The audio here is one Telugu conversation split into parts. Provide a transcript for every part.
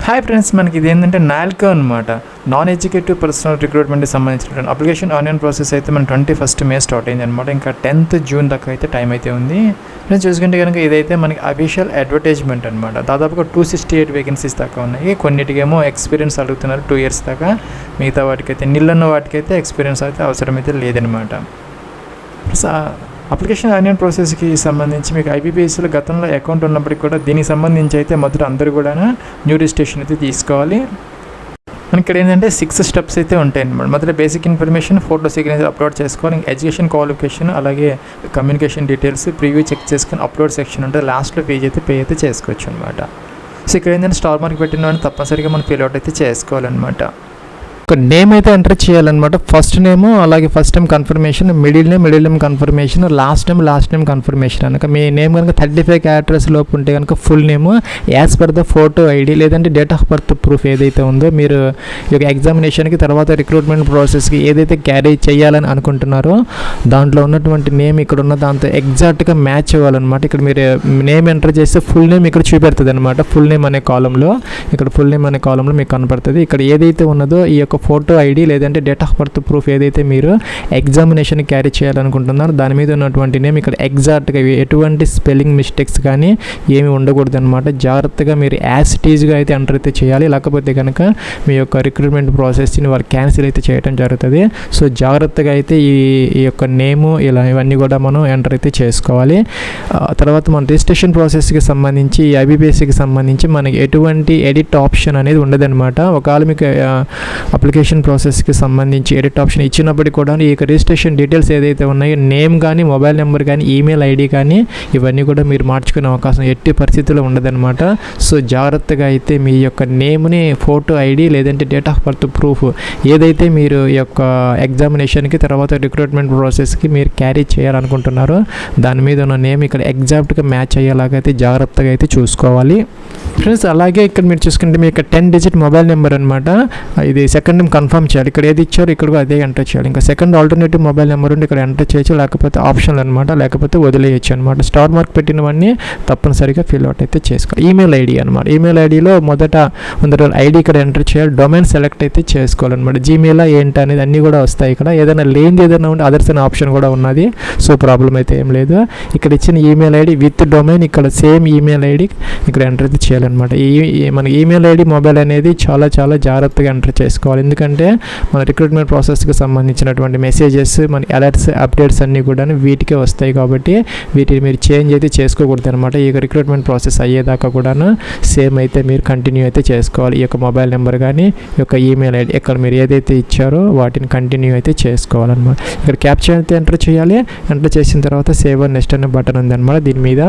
హాయ్ ఫ్రెండ్స్, మనకి ఇది ఏంటంటే నాల్కో అనమాట. నాన్ ఎడ్యుకేటివ్ పర్సనల్ రిక్రూట్మెంట్కి సంబంధించిన అప్లికేషన్ ఆన్లైన్ ప్రాసెస్ అయితే మన 21 మే స్టార్ట్ అయింది అనమాట. ఇంకా 10th జూన్ దాకా అయితే టైం అయితే ఉంది. నేను చూసుకుంటే కనుక ఇదైతే మనకి అఫీషియల్ అడ్వర్టైజ్మెంట్ అనమాట. దాదాపుగా 268 వేకెన్సీస్ దాకా ఉన్నాయి. కొన్నిటికేమో ఎక్స్పీరియన్స్ అడుగుతున్నారు 2 years దాకా. మిగతా వాటికైతే నిల్లన్న వాటికైతే ఎక్స్పీరియన్స్ అయితే అవసరమైతే లేదనమాట. అప్లికేషన్ ఆన్లైన్ ప్రాసెస్కి సంబంధించి మీకు ఐబీపీఎస్లో గతంలో అకౌంట్ ఉన్నప్పటికీ కూడా దీనికి సంబంధించి అయితే మొదట అందరూ కూడా న్యూ రిజిస్ట్రేషన్ అయితే తీసుకోవాలి. మనకి ఇక్కడ ఏంటంటే 6 steps అయితే ఉంటాయి అన్నమాట. మొదట basic information, photo signature upload చేసుకోవాలి. ఎడ్యుకేషన్ క్వాలిఫికేషన్, అలాగే కమ్యూనికేషన్ డీటెయిల్స్ ప్రివ్యూ చెక్ చేసుకొని అప్లోడ్ సెక్షన్ ఉంటుంది. లాస్ట్లో పే అయితే చేసుకోవచ్చు అనమాట. సో ఇక్కడ ఏంటంటే స్టార్ మార్క్ పెట్టిన వాడిని తప్పనిసరిగా మనం ఫిల్ అవుట్ అయితే చేసుకోవాలన్నమాట. ఒక నేమ్ అయితే ఎంటర్ చేయాలన్నమాట. ఫస్ట్ నేము, అలాగే first time confirmation, middle name confirmation, last name confirmation. కనుక మీ నేమ్ కనుక 35 characters లోపు ఉంటే కనుక full name as per the photo ID లేదంటే డేట్ ఆఫ్ బర్త్ ప్రూఫ్ ఏదైతే ఉందో మీరు ఈ యొక్క ఎగ్జామినేషన్కి తర్వాత రిక్రూట్మెంట్ ప్రాసెస్కి ఏదైతే క్యారీ చేయాలని అనుకుంటున్నారో దాంట్లో ఉన్నటువంటి నేమ్ ఇక్కడ ఉన్న దాంతో ఎగ్జాక్ట్గా మ్యాచ్ అవ్వాలన్నమాట. ఇక్కడ మీరు నేమ్ ఎంటర్ చేస్తే ఫుల్ నేమ్ ఇక్కడ చూపెడుతుంది అనమాట. ఫుల్ నేమ్ అనే కాలంలో ఇక్కడ ఫుల్ నేమ్ అనే కాలంలో మీకు కనపడుతుంది. ఇక్కడ ఏదైతే ఉన్నదో ఈ యొక్క ఫోటో ఐడి లేదంటే డేట్ ఆఫ్ బర్త్ ప్రూఫ్ ఏదైతే మీరు ఎగ్జామినేషన్ క్యారీ చేయాలనుకుంటున్నారో దాని మీద ఉన్నటువంటి నేమ్ ఇక్కడ ఎగ్జాక్ట్గా ఎటువంటి స్పెల్లింగ్ మిస్టేక్స్ కానీ ఏమి ఉండకూడదు అనమాట. జాగ్రత్తగా మీరు యాజ్ ఇట్ ఈజ్గా అయితే ఎంటర్ అయితే చేయాలి. లేకపోతే కనుక మీ యొక్క రిక్రూట్మెంట్ ప్రాసెస్ని వాళ్ళు క్యాన్సిల్ అయితే చేయడం జరుగుతుంది. సో జాగ్రత్తగా అయితే ఈ యొక్క నేము ఇవన్నీ కూడా మనం ఎంటర్ అయితే చేసుకోవాలి. తర్వాత మన రిజిస్ట్రేషన్ ప్రాసెస్కి సంబంధించి ఐబీపీఎస్కి సంబంధించి మనకి ఎటువంటి ఎడిట్ ఆప్షన్ అనేది ఉండదన్నమాట. ఒకవేళ మీకు అప్లికేషన్ ప్రాసెస్కి సంబంధించి ఎడిట్ ఆప్షన్ ఇచ్చినప్పటికీ కూడా ఈ రిజిస్ట్రేషన్ డీటెయిల్స్ ఏదైతే ఉన్నాయో నేమ్ కానీ, మొబైల్ నెంబర్ కానీ, ఈమెయిల్ ఐడి కానీ ఇవన్నీ కూడా మీరు మార్చుకునే అవకాశం ఎట్టి పరిస్థితుల్లో ఉండదన్నమాట. సో జాగ్రత్తగా అయితే మీ యొక్క నేమ్ని, ఫోటో ఐడి లేదంటే డేట్ ఆఫ్ బర్త్ ప్రూఫ్ ఏదైతే మీరు ఈ యొక్క ఎగ్జామినేషన్కి తర్వాత రిక్రూట్మెంట్ ప్రాసెస్కి మీరు క్యారీ చేయాలనుకుంటున్నారో దాని మీద ఉన్న నేమ్ ఇక్కడ ఎగ్జాక్ట్గా మ్యాచ్ అయ్యేలాగైతే జాగ్రత్తగా అయితే చూసుకోవాలి ఫ్రెండ్స్. అలాగే ఇక్కడ మీరు చూసుకుంటే మీ యొక్క 10-digit మొబైల్ నెంబర్ అనమాట. ఇది సెకండ్ టైం కన్ఫర్మ్ చేయాలి. ఇక్కడ ఏది ఇచ్చారో ఇక్కడ అదే ఎంటర్ చేయాలి. ఇంకా సెకండ్ ఆల్టర్నేటివ్ మొబైల్ నెంబర్ ఉంటే ఇక్కడ ఎంటర్ చేయొచ్చు, లేకపోతే ఆప్షన్లు అనమాట, లేకపోతే వదిలేయచ్చు అనమాట. స్టార్ మార్క్ పెట్టినవన్నీ తప్పనిసరిగా ఫిల్ అవుట్ అయితే చేసుకోవాలి. ఈమెయిల్ ఐడి అనమాట. ఈమెయిల్ ఐడిలో మొదట ఐడి ఇక్కడ ఎంటర్ చేయాలి. డొమైన్ సెలెక్ట్ అయితే చేసుకోవాలన్నమాట. జీమెయిల్ ఏంటి అనేది అన్నీ కూడా వస్తాయి. ఇక్కడ ఏదైనా లేనిది ఏదైనా ఉంటే అదర్స్ అనే ఆప్షన్ కూడా ఉన్నది. సో ప్రాబ్లం అయితే ఏం లేదు. ఇక్కడ ఇచ్చిన ఈమెయిల్ ఐడి విత్ డొమైన్ ఇక్కడ సేమ్ ఈమెయిల్ ఐడి ఇక్కడ ఎంటర్ అయితే చేయాలన్నమాట. మన ఈమెయిల్ ఐడి మొబైల్ అనేది చాలా జాగ్రత్తగా ఎంటర్ చేసుకోవాలి. ఎందుకంటే మన రిక్రూట్మెంట్ ప్రాసెస్కి సంబంధించినటువంటి మెసేజెస్, మన అలర్ట్స్, అప్డేట్స్ అన్నీ కూడా వీటికే వస్తాయి. కాబట్టి వీటిని మీరు చేంజ్ అయితే చేసుకోకూడదు అనమాట. ఈ యొక్క రిక్రూట్మెంట్ ప్రాసెస్ అయ్యేదాకా కూడా సేమ్ అయితే మీరు కంటిన్యూ అయితే చేసుకోవాలి. ఈ యొక్క మొబైల్ నెంబర్ కానీ, ఈ యొక్క ఈమెయిల్ ఐడి ఇక్కడ మీరు ఏదైతే ఇచ్చారో వాటిని కంటిన్యూ అయితే చేసుకోవాలన్నమాట. ఇక్కడ క్యాప్చర్ అయితే ఎంటర్ చేయాలి. ఎంటర్ చేసిన తర్వాత సేవ్ అండ్ నెక్స్ట్ అనే బటన్ ఉందన్నమాట. దీని మీద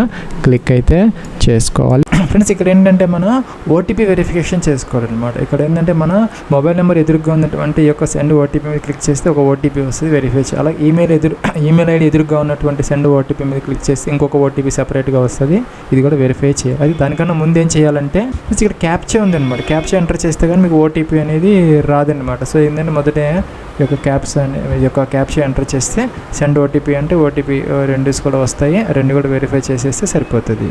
క్లిక్ అయితే చేసుకోవాలి ఫ్రెండ్స్. ఇక్కడ ఏంటంటే మనం ఓటీపీ వెరిఫికేషన్ చేసుకోవాలన్నమాట. ఇక్కడ ఏంటంటే మన మొబైల్ నెంబర్ ఎదురుగా ఉన్నటువంటి ఈ యొక్క సెండ్ ఓటీపీ మీద క్లిక్ చేస్తే ఒక ఓటీపీ వస్తుంది, వెరిఫై చేయాలి. అలాగే ఈమెయిల్ ఐడి ఎదురుగా ఉన్నటువంటి సెండ్ ఓటీపీ మీద క్లిక్ చేస్తే ఇంకొక ఓటీపీ సెపరేట్గా వస్తుంది, ఇది కూడా వెరిఫై చేయాలి. అది దానికన్నా ముందు ఏం చేయాలంటే ఇక్కడ క్యాప్చా ఉందన్నమాట. క్యాప్చా ఎంటర్ చేస్తే కానీ మీకు ఓటీపీ అనేది రాదన్నమాట. సో ఏంటంటే మొదట ఈ యొక్క క్యాప్చా ఎంటర్ చేస్తే సెండ్ ఓటీపీ అంటే ఓటీపీ 2 కూడా వస్తాయి. 2 కూడా వెరిఫై చేసేస్తే సరిపోతుంది.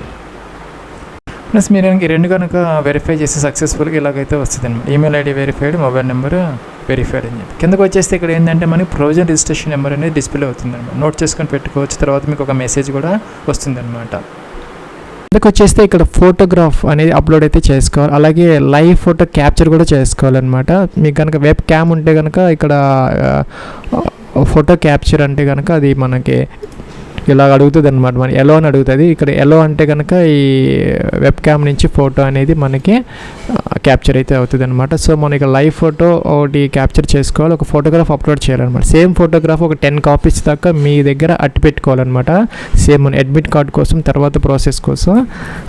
ప్లస్ మీరు ఈ 2 కనుక వెరిఫై చేసి సక్సెస్ఫుల్గా ఇలాగైతే వస్తుంది అనమాట. Email ID verified, mobile number verified అని చెప్పి కిందకు వచ్చేస్తే ఇక్కడ ఏంటంటే మనకి ప్రొవిజన్ రిజిస్ట్రేషన్ నెంబర్ అనేది డిస్ప్లే అవుతుంది అనమాట. నోట్ చేసుకొని పెట్టుకోవచ్చు. తర్వాత మీకు ఒక మెసేజ్ కూడా వస్తుంది అనమాట. కిందకు వచ్చేస్తే ఇక్కడ ఫోటోగ్రాఫ్ అనేది అప్లోడ్ అయితే చేసుకోవాలి. అలాగే లైవ్ ఫోటో క్యాప్చర్ కూడా చేసుకోవాలన్నమాట. మీకు కనుక వెబ్ క్యామ్ ఉంటే కనుక ఇక్కడ ఫోటో క్యాప్చర్ అంటే కనుక అది మనకి ఇలా అడుగుతుంది అనమాట. మన ఎలో అని అడుగుతుంది. ఇక్కడ ఎలో అంటే కనుక ఈ వెబ్ క్యామ్ నుంచి ఫోటో అనేది మనకి క్యాప్చర్ అయితే అవుతుంది అనమాట. సో మనకి లైవ్ ఫోటో ఒకటి క్యాప్చర్ చేసుకోవాలి, ఒక ఫోటోగ్రాఫ్ అప్లోడ్ చేయాలన్నమాట. సేమ్ ఫోటోగ్రాఫ్ ఒక 10 copies దాకా మీ దగ్గర అట్టి పెట్టుకోవాలన్నమాట. సేమ్ మన అడ్మిట్ కార్డ్ కోసం, తర్వాత ప్రాసెస్ కోసం.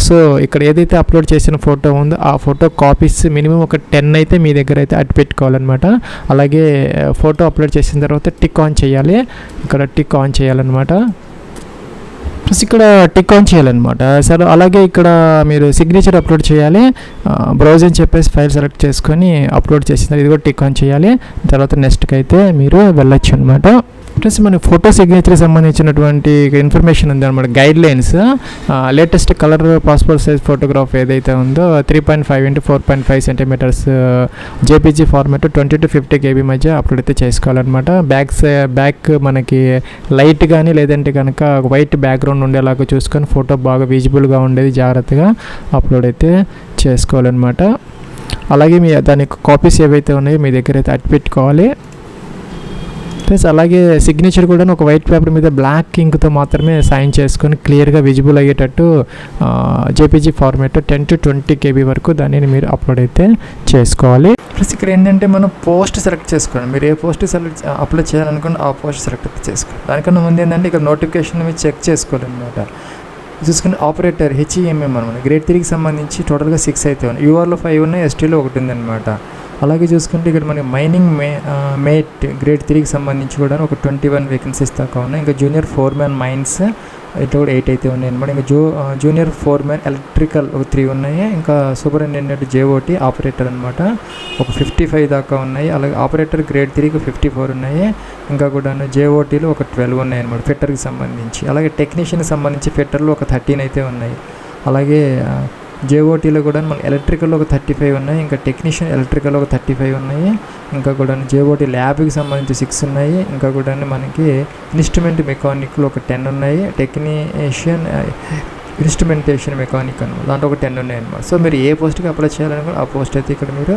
సో ఇక్కడ ఏదైతే అప్లోడ్ చేసిన ఫోటో ఉందో ఆ ఫోటో కాపీస్ మినిమం ఒక 10 అయితే మీ దగ్గర అయితే అట్టి పెట్టుకోవాలన్నమాట. అలాగే ఫోటో అప్లోడ్ చేసిన తర్వాత టిక్ ఆన్ చేయాలి. ఇక్కడ టిక్ ఆన్ చేయాలన్నమాట. ప్లస్ ఇక్కడ టిక్ ఆన్ చేయాలన్నమాట. సరే అలాగే ఇక్కడ మీరు సిగ్నేచర్ అప్లోడ్ చేయాలి. బ్రౌజ్ అని చెప్పేసి ఫైల్ సెలెక్ట్ చేసుకొని అప్లోడ్ చేసిన ఇది కూడా టిక్ ఆన్ చేయాలి. తర్వాత నెక్స్ట్కి అయితే మీరు వెళ్ళొచ్చు అనమాట. ప్లస్ మనకి ఫోటో సిగ్నేచర్కి సంబంధించినటువంటి ఇన్ఫర్మేషన్ ఉంది అనమాట, guidelines. Latest colour passport size photograph ఏదైతే ఉందో 3.5 x 4.5 centimetres JPG format 20 to 50 KB మధ్య అప్లోడ్ అయితే చేసుకోవాలన్నమాట. బ్యాక్ మనకి లైట్ కానీ లేదంటే కనుక వైట్ బ్యాక్గ్రౌండ్ ఉండేలాగా చూసుకొని ఫోటో బాగా విజిబుల్గా ఉండేది జాగ్రత్తగా అప్లోడ్ అయితే చేసుకోవాలన్నమాట. అలాగే దానికి కాపీస్ ఏవైతే ఉన్నాయో మీ దగ్గర అయితే అట్టి పెట్టుకోవాలి. ప్లస్ అలాగే సిగ్నేచర్ కూడా ఒక వైట్ పేపర్ మీద బ్లాక్ ఇంక్తో మాత్రమే సైన్ చేసుకొని క్లియర్గా విజిబుల్ అయ్యేటట్టు జేపీజీ ఫార్మాట్ 10 to 20 KB వరకు దానిని మీరు అప్లోడ్ అయితే చేసుకోవాలి. ప్లస్ ఇక్కడ ఏంటంటే మనం పోస్ట్ సెలెక్ట్ చేసుకోండి. మీరు ఏ పోస్ట్ అప్లోడ్ చేయాలనుకుంటే ఆ పోస్ట్ సెలెక్ట్ అయితే చేసుకోండి. దానికన్నా ముందు ఏంటంటే ఇక్కడ నోటిఫికేషన్ మీరు చెక్ చేసుకోవాలన్నమాట. చూసుకుంటే ఆపరేటర్ హెచ్ఈఎంఎం అనమాట, గ్రేడ్ 3కి సంబంధించి టోటల్గా 6 అయితే ఉన్నాయి. యూఆర్లో 5 ఉన్నాయి, ఎస్టీలో 1 ఉందన్నమాట. అలాగే చూసుకుంటే ఇక్కడ మనకి మైనింగ్ మేట్ గ్రేడ్ 3కి సంబంధించి కూడా ఒక 21 వేకెన్సీస్ దాకా ఉన్నాయి. ఇంకా జూనియర్ ఫోర్మ్యాన్ మైన్స్ ఇట్లా కూడా 8 అయితే ఉన్నాయి అనమాట. ఇంకా జూనియర్ ఫోర్మ్యాన్ ఎలక్ట్రికల్ ఒక 3 ఉన్నాయి. ఇంకా సూపరింటెండెంట్ జేఓటీ ఆపరేటర్ అనమాట ఒక 55 దాకా ఉన్నాయి. అలాగే ఆపరేటర్ గ్రేడ్ 3కి 54 ఉన్నాయి. ఇంకా కూడా జేఓటీలు ఒక 12 ఉన్నాయి అనమాట ఫిట్టర్కి సంబంధించి. అలాగే టెక్నీషియన్కి సంబంధించి ఫిట్టర్లు ఒక 13 అయితే ఉన్నాయి. అలాగే జేఓటీలో కూడా మనకి ఎలక్ట్రికల్లో ఒక 35 ఉన్నాయి. ఇంకా టెక్నీషియన్ ఎలక్ట్రికల్లో ఒక 35 ఉన్నాయి. ఇంకా కూడా జేఓటీ ల్యాబ్కి సంబంధించి 6 ఉన్నాయి. ఇంకా కూడా మనకి ఇన్స్ట్రుమెంట్ మెకానిక్లో ఒక 10 ఉన్నాయి. టెక్నీషియన్ ఇన్స్ట్రుమెంటేషన్ మెకానిక్ అనమాట దాంట్లో ఒక 10 ఉన్నాయి అనమాట. సో మీరు ఏ పోస్ట్కి అప్లై చేయాలనుకుంటే ఆ పోస్ట్ అయితే ఇక్కడ మీరు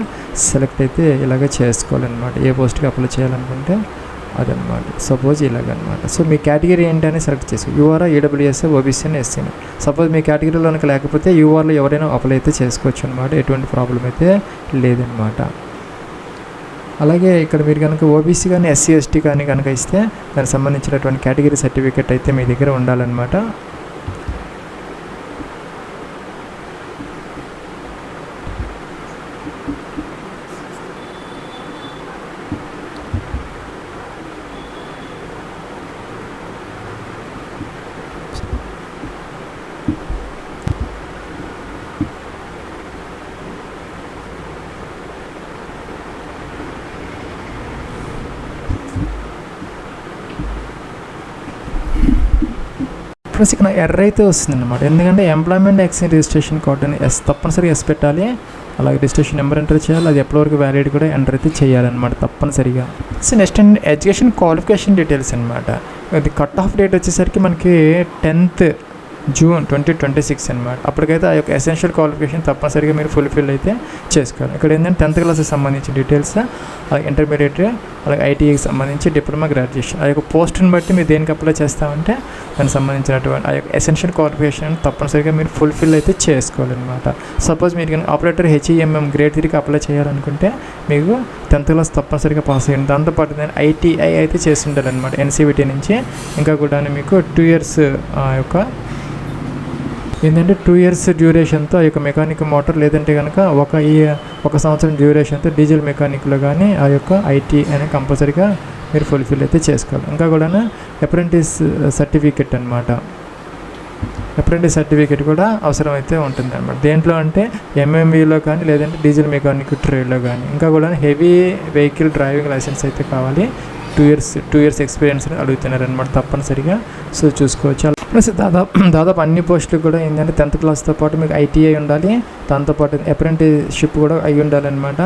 సెలెక్ట్ అయితే ఇలాగ చేసుకోవాలన్నమాట. ఏ పోస్ట్కి అప్లై చేయాలనుకుంటే అదనమాట. సపోజ్ ఇలాగనమాట. సో మీ కేటగిరీ ఏంటని సెలెక్ట్ చేసుకో. యూఆర్, ఈడబ్ల్యూఎస్, ఓబీసీ అని ఎస్సీని. సపోజ్ మీ కేటగిరీలో కనుక లేకపోతే యూఆర్లో ఎవరైనా అప్లై అయితే చేసుకోవచ్చు అనమాట. ఎటువంటి ప్రాబ్లం అయితే లేదనమాట. అలాగే ఇక్కడ మీరు కనుక ఓబీసీ కానీ ఎస్సీ ఎస్టీ కానీ కనుక ఇస్తే దానికి సంబంధించినటువంటి కేటగిరీ సర్టిఫికేట్ అయితే మీ దగ్గర ఉండాలన్నమాట. ప్లస్ ఇక్కడ ఎర్ర అయితే వస్తుంది అనమాట. ఎందుకంటే ఎంప్లాయ్మెంట్ ఎక్స్చేంజ్ రిజిస్ట్రేషన్ కోడ్ అని తప్పనిసరిగా ఎస్ పెట్టాలి. అలాగే రిజిస్ట్రేషన్ నెంబర్ ఎంటర్ చేయాలి. అది ఎప్పటి వరకు వ్యాలిడ్ కూడా ఎంటర్ అయితే చేయాలన్నమాట తప్పనిసరిగా. So next education qualification details అనమాట. అది కట్ ఆఫ్ డేట్ వచ్చేసరికి మనకి 10th June 2026 అనమాట. అప్పటికైతే ఆ యొక్క ఎసెన్షియల్ క్వాలిఫికేషన్ తప్పనిసరిగా మీరు ఫుల్ఫిల్ అయితే చేసుకోవాలి. ఇక్కడ ఏంటంటే 10th క్లాస్కి సంబంధించిన డీటెయిల్స్, అలాగే ఇంటర్మీడియట్, అలాగే ఐటీఐకి సంబంధించి డిప్లొమా, గ్రాడ్యుయేషన్. ఆ యొక్క పోస్ట్ని బట్టి మీరు దేనికి అప్లై చేస్తామంటే దానికి సంబంధించినటువంటి ఆ యొక్క ఎసెన్షియల్ క్వాలిఫికేషన్ తప్పనిసరిగా మీరు ఫుల్ఫిల్ అయితే చేసుకోవాలన్నమాట. సపోజ్ మీరు కానీ ఆపరేటర్ హెచ్ఈఎంఎం గ్రేడ్ 3కి అప్లై చేయాలనుకుంటే మీకు 10th క్లాస్ తప్పనిసరిగా పాస్ అయ్యింది. దాంతోపాటు నేను ఐటీఐ అయితే చేసి ఉండాలన్నమాట ఎన్సీవిటీ నుంచి. ఇంకా కూడా మీకు 2 years యొక్క ఏంటంటే 2 years డ్యూరేషన్తో ఆ యొక్క మెకానిక్ మోటార్, లేదంటే కనుక ఒక సంవత్సరం డ్యూరేషన్తో డీజిల్ మెకానిక్లో కానీ ఆ యొక్క ఐటీ అని కంపల్సరీగా మీరు ఫుల్ఫిల్ అయితే చేసుకోవాలి. ఇంకా కూడా అప్రెంటిస్ సర్టిఫికెట్ అనమాట. అప్రెంటిస్ సర్టిఫికేట్ కూడా అవసరం అయితే ఉంటుంది అనమాట. దేంట్లో అంటే ఎంఎంవీలో కానీ లేదంటే డీజిల్ మెకానిక్ ట్రేడ్లో కానీ. ఇంకా కూడా హెవీ వెహికల్ డ్రైవింగ్ లైసెన్స్ అయితే కావాలి. 2 years ఎక్స్పీరియన్స్ అడుగుతున్నారు అనమాట తప్పనిసరిగా. సో చూసుకోవచ్చు. ప్లస్ దాదాపు అన్ని పోస్టులు కూడా ఏంటంటే 10th క్లాస్తో పాటు మీకు ఐటీఐ ఉండాలి. దాంతోపాటు అప్రెంటిస్షిప్ కూడా అయి ఉండాలన్నమాట.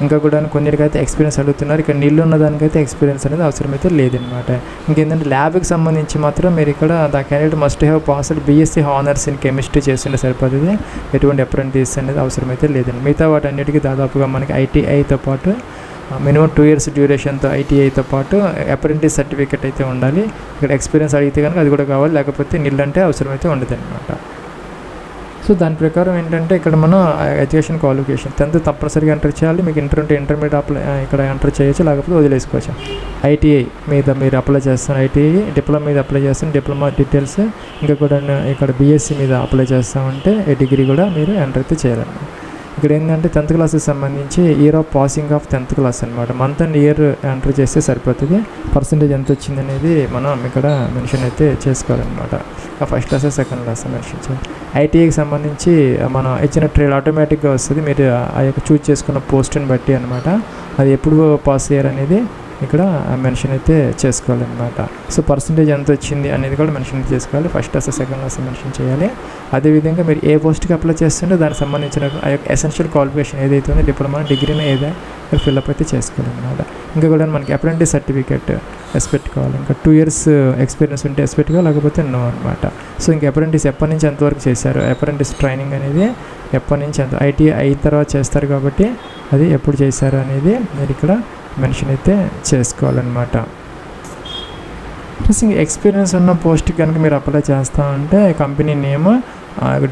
ఇంకా కూడా కొన్నిటికైతే ఎక్స్పీరియన్స్ అడుగుతున్నారు. ఇక్కడ నీళ్ళు ఉన్న దానికైతే ఎక్స్పీరియన్స్ అనేది అవసరమైతే లేదనమాట. ఇంకేంటంటే ల్యాబ్కి సంబంధించి మాత్రం మీరు ఇక్కడ the candidate must have passed BSc honours in chemistry చేస్తుంటే సరిపోతుంది. ఎటువంటి అప్రెంటిస్ అనేది అవసరమైతే లేదండి. మిగతా వాటి అన్నిటికీ దాదాపుగా మనకి ఐటీఐతో పాటు మినిమం 2 years డ్యూరేషన్తో ఐటీఐతో పాటు అప్రెంటిస్ సర్టిఫికేట్ అయితే ఉండాలి. ఇక్కడ ఎక్స్పీరియన్స్ అడిగితే కనుక అది కూడా కావాలి, లేకపోతే నీళ్ళంటే అవసరమైతే ఉండదు అనమాట. సో దాని ప్రకారం ఏంటంటే ఇక్కడ మనం ఎడ్యుకేషన్ క్వాలిఫికేషన్ 10th తప్పనిసరిగా ఎంటర్ చేయాలి. మీకు ఇంటర్ ఉంటే ఇంటర్మీడియట్ ఇక్కడ ఎంటర్ చేయొచ్చు, లేకపోతే వదిలేసుకోవచ్చు. ఐటీఐ మీద మీరు అప్లై చేస్తాను, ఐటీఐ డిప్లొమా మీద అప్లై చేస్తాను, డిప్లొమా డీటెయిల్స్. ఇంకా కూడా ఇక్కడ బీఎస్సీ మీద అప్లై చేస్తామంటే డిగ్రీ కూడా మీరు ఎంటర్ అయితే చేయాలన్నమాట. ఇక్కడ ఏంటంటే 10th క్లాస్కి సంబంధించి year of passing of 10th class అనమాట. మంత్ అండ్ ఇయర్ ఎంటర్ చేస్తే సరిపోతుంది. పర్సంటేజ్ ఎంత వచ్చింది అనేది మనం ఇక్కడ మెన్షన్ అయితే చేసుకోవాలన్నమాట. First class, second class mention చేయాలి. ఐటీఐకి సంబంధించి మనం ఇచ్చిన ట్రేడ్ ఆటోమేటిక్గా వస్తుంది. మీరు ఆ యొక్క చూజ్ చేసుకున్న పోస్ట్ని బట్టి అనమాట. అది ఎప్పుడు పాస్ అయ్యారు అనేది ఇక్కడ మెన్షన్ అయితే చేసుకోవాలన్నమాట. సో పర్సంటేజ్ ఎంత వచ్చింది అనేది కూడా మెన్షన్ చేసుకోవాలి. First class second class mention చేయాలి. అదేవిధంగా మీరు ఏ పోస్ట్కి అప్లై చేస్తుంటే దానికి సంబంధించిన ఆ యొక్క ఎసెన్షియల్ క్వాలిఫికేషన్ ఏదైతే ఉందో డిప్లొమా డిగ్రీని ఏదైనా ఫిల్అప్ అయితే చేసుకోవాలన్నమాట. ఇంకా కూడా మనకి అప్రెంటిస్ సర్టిఫికేట్ ఎస్ పెట్టుకోవాలి. ఇంకా 2 years ఎక్స్పీరియన్స్ ఉంటే ఎస్ పెట్టుకోవాలి, లేకపోతే నో అనమాట. సో ఇంకా అప్రెంటిస్ ఎప్పటి నుంచి ఎంతవరకు చేశారు, అప్రెంటిస్ ట్రైనింగ్ అనేది ఎప్పటి నుంచి ఎంత, ఐటీ అయిన తర్వాత చేస్తారు కాబట్టి అది ఎప్పుడు చేశారు అనేది మీరు ఇక్కడ మెన్షన్ అయితే చేసుకోవాలన్నమాట. ప్లస్ ఇంకా ఎక్స్పీరియన్స్ ఉన్న పోస్ట్ కనుక మీరు అప్లై చేస్తూ ఉంటే కంపెనీ నేమ్,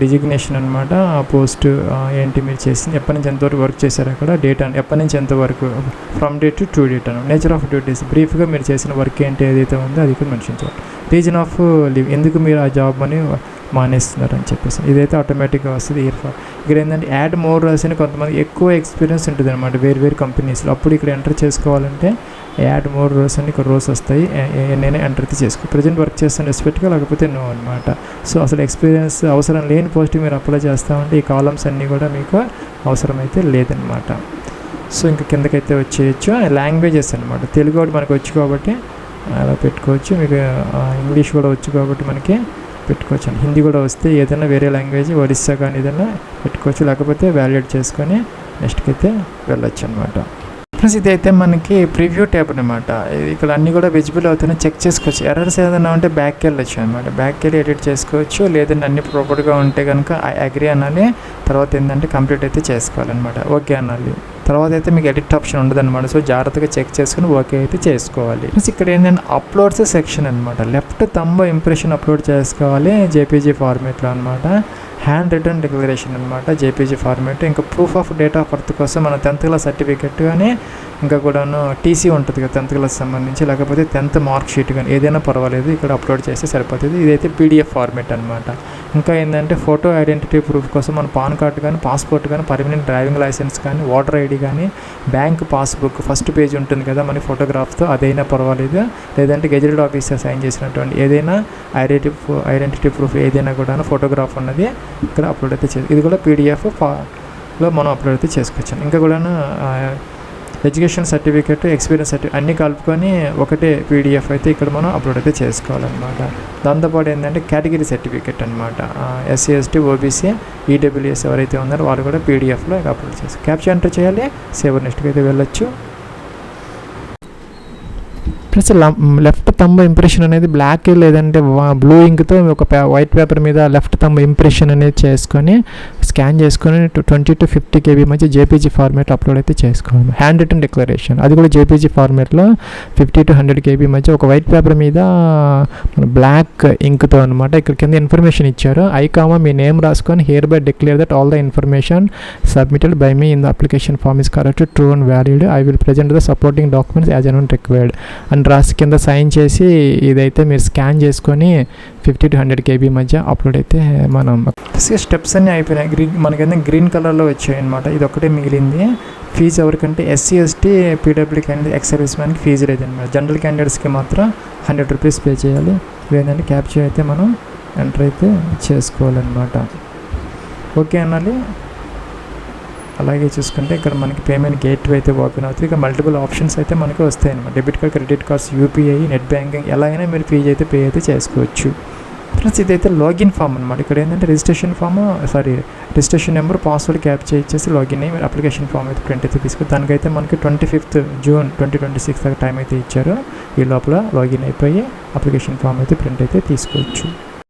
డిజిగ్నేషన్ అనమాట, ఆ పోస్ట్ ఏంటి మీరు చేసింది, ఎప్పటి నుంచి ఎంతవరకు వర్క్ చేశారు, అక్కడ డేట్ అని ఎప్పటి నుంచి ఎంతవరకు, ఫ్రమ్ డేట్ టు డేట్ అని, నేచర్ ఆఫ్ డ్యూటీస్ బ్రీఫ్గా మీరు చేసిన వర్క్ ఏంటి ఏదైతే ఉందో అది ఇక్కడ మెన్షన్ చేయాలి. రీజన్ ఆఫ్ లీవ్, ఎందుకు మీరు ఆ జాబ్ అని మానేస్తున్నారు అని చెప్పేసి ఇదైతే ఆటోమేటిక్గా వస్తుంది. ఇక్కడ ఏంటంటే యాడ్ మోర్ రాసిన కొంతమంది ఎక్కువ ఎక్స్పీరియన్స్ ఉంటుంది అనమాట వేరు కంపెనీస్లో. అప్పుడు ఇక్కడ ఎంటర్ చేసుకోవాలంటే యాడ్ మోర్ రోస్ అని ఇక్కడ రోస్ వస్తాయి, నేనే ఎంటర్ అయితే చేసుకో. ప్రజెంట్ వర్క్ చేస్తాను రెస్పెక్ట్గా, లేకపోతే నో అనమాట. సో అసలు ఎక్స్పీరియన్స్ అవసరం లేని పోస్ట్కి మీరు అప్లై చేస్తామంటే ఈ కాలమ్స్ అన్నీ కూడా మీకు అవసరమైతే లేదనమాట. సో ఇంకా కిందకైతే వచ్చేయచ్చు. లాంగ్వేజెస్ అనమాట, తెలుగు ఒకటి మనకు వచ్చు కాబట్టి అలా పెట్టుకోవచ్చు. మీకు ఇంగ్లీష్ కూడా వచ్చు కాబట్టి మనకి పెట్టుకోవచ్చు. హిందీ కూడా వస్తే ఏదైనా వేరే లాంగ్వేజ్ ఒడిస్సా కానీ ఏదైనా పెట్టుకోవచ్చు, లేకపోతే వ్యాలిడేట్ చేసుకొని నెక్స్ట్కి అయితే వెళ్ళొచ్చు అనమాట. ఫ్రెండ్స్ ఇదైతే మనకి ప్రివ్యూ ట్యాబ్ అనమాట. ఇక్కడ అన్నీ కూడా విజిబుల్ అవుతున్నాయి, చెక్ చేసుకోవచ్చు. ఎర్రర్స్ ఏదైనా ఉంటే బ్యాక్కి వెళ్ళొచ్చు అనమాట. బ్యాక్కి వెళ్ళి ఎడిట్ చేసుకోవచ్చు, లేదంటే అన్ని ప్రాపర్గా ఉంటే కనుక అగ్రీ అనాలి. తర్వాత ఏంటంటే కంప్లీట్ అయితే చేసుకోవాలన్నమాట, ఓకే అనాలి. తర్వాత అయితే మీకు ఎడిట్ ఆప్షన్ ఉండదన్నమాట. సో జాగ్రత్తగా చెక్ చేసుకుని ఓకే అయితే చేసుకోవాలి. ఇక్కడ ఏంటంటే అప్లోడ్స్ సెక్షన్ అనమాట. లెఫ్ట్ థంబ్ ఇంప్రెషన్ అప్లోడ్ చేసుకోవాలి జేపీజీ ఫార్మేట్లో అనమాట. హ్యాండ్ రిటర్న్ డిక్లరేషన్ అనమాట జేపీజీ ఫార్మేట్. ఇంకా proof of date of birth కోసం మన 10th క్లాస్ సర్టిఫికెట్ కానీ ఇంకా కూడాను టీసీ ఉంటుంది కదా 10th క్లాస్ సంబంధించి, లేకపోతే 10th మార్క్ షీట్ కానీ ఏదైనా పర్వాలేదు, ఇక్కడ అప్లోడ్ చేస్తే సరిపోతుంది. ఇదైతే పీడిఎఫ్ ఫార్మేట్ అనమాట. ఇంకా ఏంటంటే ఫోటో ఐడెంటిటీ ప్రూఫ్ కోసం మన పాన్ కార్డు కానీ, పాస్పోర్ట్ కానీ, పర్మనెంట్ డ్రైవింగ్ లైసెన్స్ కానీ, ఓటర్ ఐడి కానీ, బ్యాంక్ పాస్బుక్ ఫస్ట్ పేజ్ ఉంటుంది కదా మన ఫోటోగ్రాఫ్తో, అదైనా పర్వాలేదు. లేదంటే గెజెటెడ్ ఆఫీసర్ సైన్ చేసినటువంటి ఏదైనా ఐడెంటిటీ ప్రూఫ్ ఏదైనా కూడా ఫోటోగ్రాఫ్ ఉన్నది ఇక్కడ అప్లోడ్ అయితే ఇది కూడా పీడిఎఫ్లో మనం అప్లోడ్ అయితే చేసుకోవచ్చు. ఇంకా కూడా ఎడ్యుకేషన్ సర్టిఫికేట్, ఎక్స్పీరియన్స్ సర్టిఫికేట్ అన్నీ కలుపుకొని ఒకటే పీడిఎఫ్ అయితే ఇక్కడ మనం అప్లోడ్ అయితే చేసుకోవాలన్నమాట. దాంతోపాటు ఏంటంటే కేటగిరీ సర్టిఫికేట్ అనమాట. ఎస్సీ ఎస్టీ ఓబీసీ ఈడబ్ల్యూఎస్ ఎవరైతే ఉన్నారో వాళ్ళు కూడా పీడిఎఫ్లో అప్లోడ్ చేసి క్యాప్చర్ ఎంటర్ చేయాలి. సేవ్ నెక్స్ట్కి అయితే వెళ్ళొచ్చు. ప్లస్ లెఫ్ట్ థంబ్ ఇంప్రెషన్ అనేది బ్లాక్ లేదంటే బ్లూ ఇంక్తో ఒక వైట్ పేపర్ మీద లెఫ్ట్ థంబ్ ఇంప్రెషన్ అనేది చేసుకొని స్కాన్ చేసుకొని 20 to 50 KB మధ్య జేపీజీ ఫార్మేట్ అప్లోడ్ అయితే చేసుకోవాలి. హ్యాండ్ రిటర్న్ డిక్లరేషన్ అది కూడా జేపీజీ ఫార్మేట్లో 50 to 100 KB మధ్య ఒక వైట్ పేపర్ మీద బ్లాక్ ఇంక్తో అనమాట. ఇక్కడ కింద ఇన్ఫర్మేషన్ ఇచ్చారు. మీ నేమ్ రాసుకొని hereby declare that all the information submitted by me in the application form is correct, true and valid. I will present the supporting documents as and required అని రాసి కింద సైన్ చేసి ఇదైతే మీరు స్కాన్ చేసుకొని 50 to 100 KB మధ్య అప్లోడ్ అయితే మనం స్టెప్స్ అన్నీ అయిపోయినాయి. మనకైతే గ్రీన్ కలర్లో వచ్చాయి అనమాట. ఇది ఒకటే మిగిలింది. ఫీజు ఎవరికంటే SC ST PW candidate ex service మ్యాన్కి ఫీజు లేదన్నమాట. జనరల్ క్యాండిడేట్స్కి మాత్రం 100 rupees పే చేయాలి. ఇదేంటంటే క్యాప్చర్ అయితే మనం ఎంటర్ అయితే చేసుకోవాలన్నమాట. ఓకే అనాలి. అలాగే చూసుకుంటే ఇక్కడ మనకి పేమెంట్ గేట్వే అయితే ఓపెన్ అవుతుంది. ఇక మల్టిపుల్ ఆప్షన్స్ అయితే మనకి వస్తాయి అనమాట. Debit card, credit cards, UPI, net banking ఎలా అయినా మీరు ఫీజు అయితే పే అయితే చేసుకోవచ్చు. ప్లస్ ఇదైతే లాగిన్ ఫామ్ అనమాట. ఇక్కడ ఏంటంటే రిజిస్ట్రేషన్ నెంబర్, పాస్వర్డ్ క్యాప్చర్ ఇచ్చేసి లాగిన్ అయ్యి మీరు అప్లికేషన్ ఫామ్ అయితే ప్రింట్ అయితే తీసుకుని దానికైతే మనకి 25th June 2026 దాకా టైం అయితే ఇచ్చారు. ఈ లోపల లాగిన్ అయిపోయి అప్లికేషన్ ఫామ్ అయితే ప్రింట్ అయితే తీసుకోవచ్చు.